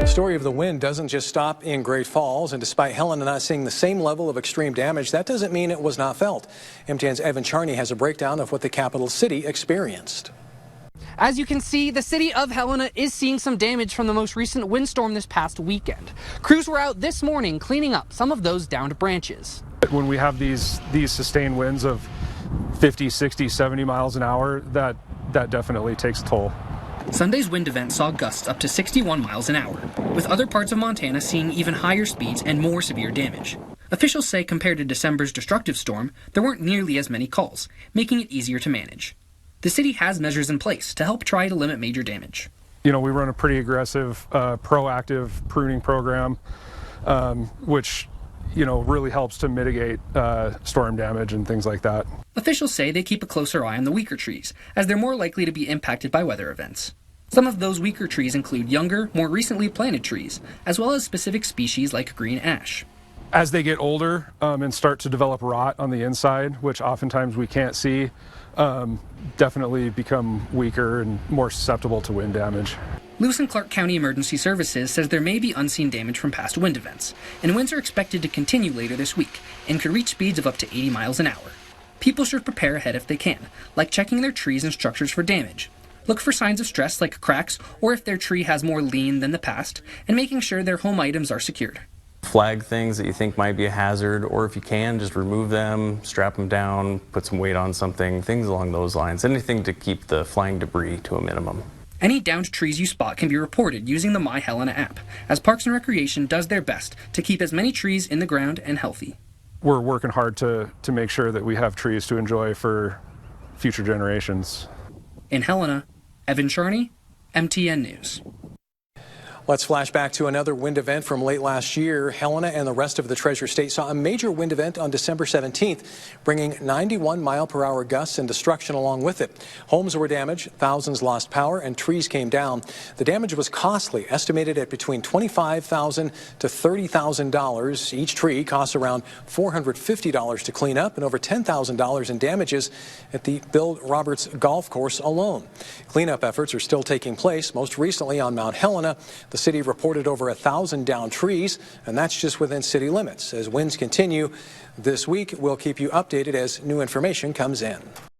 The story of the wind doesn't just stop in Great Falls, and despite Helena not seeing the same level of extreme damage, that doesn't mean it was not felt. MTN's Evan Charney has a breakdown of what the capital city experienced. As you can see, the city of Helena is seeing some damage from the most recent windstorm this past weekend. Crews were out this morning cleaning up some of those downed branches. When we have these sustained winds of 50, 60, 70 miles an hour, that definitely takes a toll. Sunday's wind event saw gusts up to 61 miles an hour, with other parts of Montana seeing even higher speeds and more severe damage. Officials say compared to December's destructive storm, there weren't nearly as many calls, making it easier to manage. The city has measures in place to help try to limit major damage. You know, we run a pretty aggressive, proactive pruning program, which, you know, really helps to mitigate storm damage and things like that. Officials say they keep a closer eye on the weaker trees, as they're more likely to be impacted by weather events. Some of those weaker trees include younger, more recently planted trees, as well as specific species like green ash. As they get older and start to develop rot on the inside, which oftentimes we can't see, definitely become weaker and more susceptible to wind damage. Lewis and Clark County Emergency Services says there may be unseen damage from past wind events, and winds are expected to continue later this week and could reach speeds of up to 80 miles an hour. People should prepare ahead if they can, like checking their trees and structures for damage. Look for signs of stress like cracks or if their tree has more lean than the past, and making sure their home items are secured. Flag things that you think might be a hazard, or if you can, just remove them, strap them down, put some weight on something, things along those lines. Anything to keep the flying debris to a minimum. Any downed trees you spot can be reported using the My Helena app, as Parks and Recreation does their best to keep as many trees in the ground and healthy. We're working hard to make sure that we have trees to enjoy for future generations. In Helena, Evan Charney, MTN News. Let's flash back to another wind event from late last year. Helena and the rest of the Treasure State saw a major wind event on December 17th, bringing 91-mile-per-hour gusts and destruction along with it. Homes were damaged, thousands lost power, and trees came down. The damage was costly, estimated at between $25,000 to $30,000. Each tree costs around $450 to clean up and over $10,000 in damages at the Bill Roberts Golf Course alone. Cleanup efforts are still taking place, most recently on Mount Helena. The city reported over 1,000 downed trees, and that's just within city limits. As winds continue this week, we'll keep you updated as new information comes in.